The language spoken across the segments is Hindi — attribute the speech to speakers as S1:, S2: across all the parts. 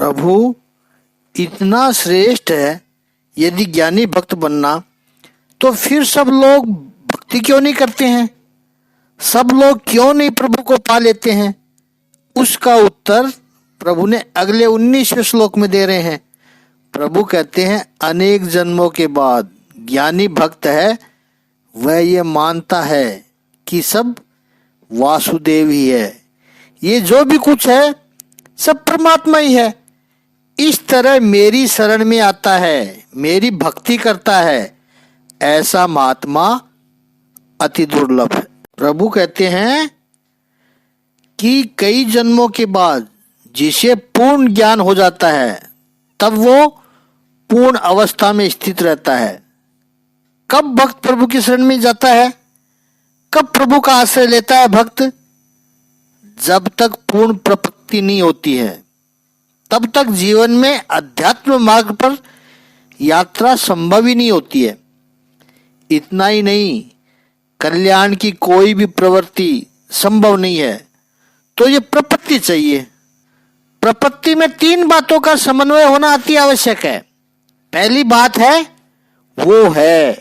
S1: प्रभु इतना श्रेष्ठ है, यदि ज्ञानी भक्त बनना, तो फिर सब लोग भक्ति क्यों नहीं करते हैं? सब लोग क्यों नहीं प्रभु को पा लेते हैं? उसका उत्तर प्रभु ने अगले 19वें श्लोक में दे रहे हैं। प्रभु कहते हैं, अनेक जन्मों के बाद ज्ञानी भक्त है, वह ये मानता है कि सब वासुदेव ही है, ये जो भी कुछ है सब परमात्मा ही है। इस तरह मेरी शरण में आता है, मेरी भक्ति करता है, ऐसा महात्मा अति दुर्लभ है। प्रभु कहते हैं कि कई जन्मों के बाद जिसे पूर्ण ज्ञान हो जाता है, तब वो पूर्ण अवस्था में स्थित रहता है। कब भक्त प्रभु की शरण में जाता है? कब प्रभु का आश्रय लेता है भक्त? जब तक पूर्ण प्रपत्ति नहीं होती है, तब तक जीवन में अध्यात्म मार्ग पर यात्रा संभव ही नहीं होती है। इतना ही नहीं, कल्याण की कोई भी प्रवृत्ति संभव नहीं है, तो ये प्रपत्ति चाहिए। प्रपत्ति में 3 बातों का समन्वय होना अति आवश्यक है। पहली बात है, वो है,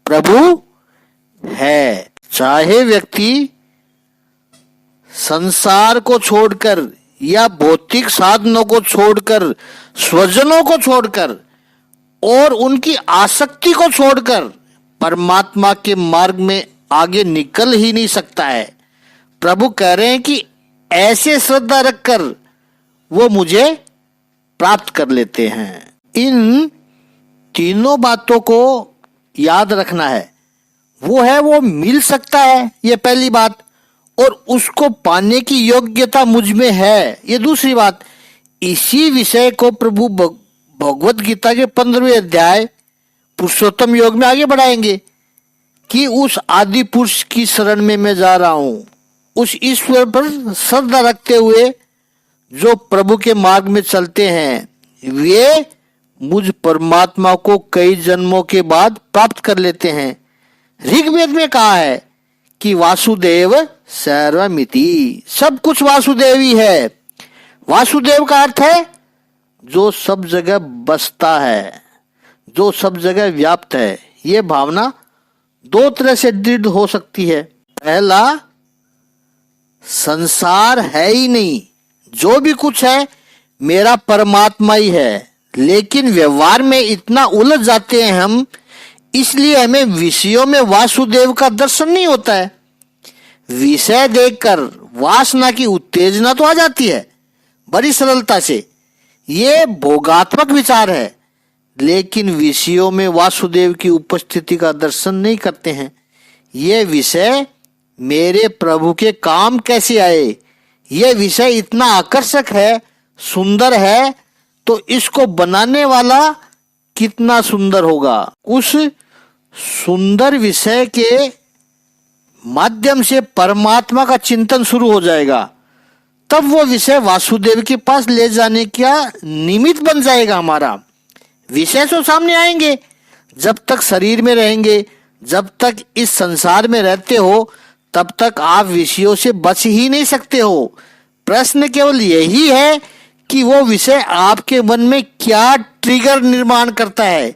S1: प्रभु है। चाहे व्यक्ति संसार को छोड़कर या भौतिक साधनों को छोड़कर, स्वजनों को छोड़कर और उनकी आसक्ति को छोड़कर परमात्मा के मार्ग में आगे निकल ही नहीं सकता है। प्रभु कह रहे हैं कि ऐसे श्रद्धा रखकर वो मुझे प्राप्त कर लेते हैं। इन तीनों बातों को याद रखना है। वो है, वो मिल सकता है, ये पहली बात, और उसको पाने की योग्यता मुझ में है, ये दूसरी बात। इसी विषय को प्रभु भगवत गीता के 15वें अध्याय पुरुषोत्तम योग में आगे बढ़ाएंगे कि उस आदि पुरुष की शरण में मैं जा रहा हूं। उस ईश्वर पर श्रद्धा रखते हुए जो प्रभु के मार्ग में चलते हैं, वे मुझ परमात्मा को कई जन्मों के बाद प्राप्त कर लेते हैं। ऋग्वेद में कहा है कि वासुदेव सर्वमिति, सब कुछ वासुदेव ही है। वासुदेव का अर्थ है जो सब जगह बसता है, जो सब जगह व्याप्त है। ये भावना 2 तरह से दृढ़ हो सकती है। पहला, संसार है ही नहीं, जो भी कुछ है मेरा परमात्मा ही है। लेकिन व्यवहार में इतना उलझ जाते हैं हम, इसलिए हमें विषयों में वासुदेव का दर्शन नहीं होता है। विषय देखकर वासना की उत्तेजना तो आ जाती है बड़ी सरलता से, ये भोगात्मक विचार है, लेकिन विषयों में वासुदेव की उपस्थिति का दर्शन नहीं करते हैं। ये विषय मेरे प्रभु के काम कैसे आए, ये विषय इतना आकर्षक है, सुंदर है, तो इसको बनाने वाला कितना सुंदर होगा। उस सुंदर विषय के माध्यम से परमात्मा का चिंतन शुरू हो जाएगा, तब वो विषय वासुदेव के पास ले जाने का निमित्त बन जाएगा हमारा। विषय तो सामने आएंगे, जब तक शरीर में रहेंगे, जब तक इस संसार में रहते हो, तब तक आप विषयों से बच ही नहीं सकते हो। प्रश्न केवल यही है कि वो विषय आपके मन में क्या ट्रिगर निर्माण करता है।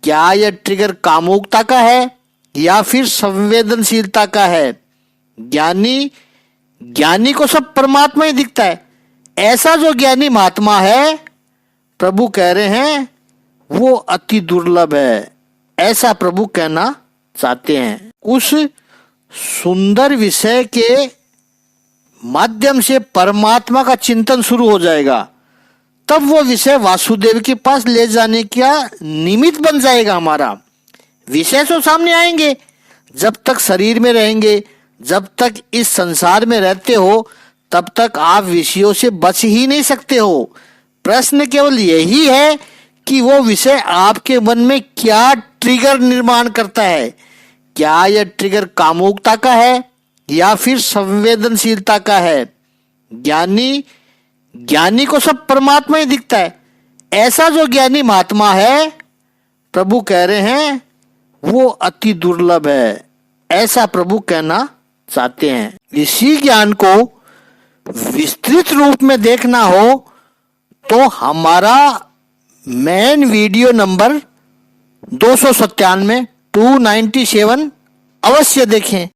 S1: क्या यह ट्रिगर कामुकता का है या फिर संवेदनशीलता का है? ज्ञानी को सब परमात्मा ही दिखता है। ऐसा जो ज्ञानी महात्मा है, प्रभु कह रहे हैं, वो अति दुर्लभ है, ऐसा प्रभु कहना चाहते हैं। उस सुंदर विषय के माध्यम से परमात्मा का चिंतन शुरू हो जाएगा, तब वो विषय वासुदेव के पास ले जाने का निमित्त बन जाएगा हमारा। विषय तो सामने आएंगे, जब तक शरीर में रहेंगे, जब तक इस संसार में रहते हो, तब तक आप विषयों से बच ही नहीं सकते हो। प्रश्न केवल यही है कि वो विषय आपके मन में क्या ट्रिगर निर्माण करता है। क्या यह ट्रिगर कामुकता का है या फिर संवेदनशीलता का है? ज्ञानी को सब परमात्मा ही दिखता है। ऐसा जो ज्ञानी महात्मा है, प्रभु कह रहे हैं, वो अति दुर्लभ है, ऐसा प्रभु कहना चाहते हैं। इसी ज्ञान को विस्तृत रूप में देखना हो तो हमारा मेन वीडियो नंबर 297 297 अवश्य देखें।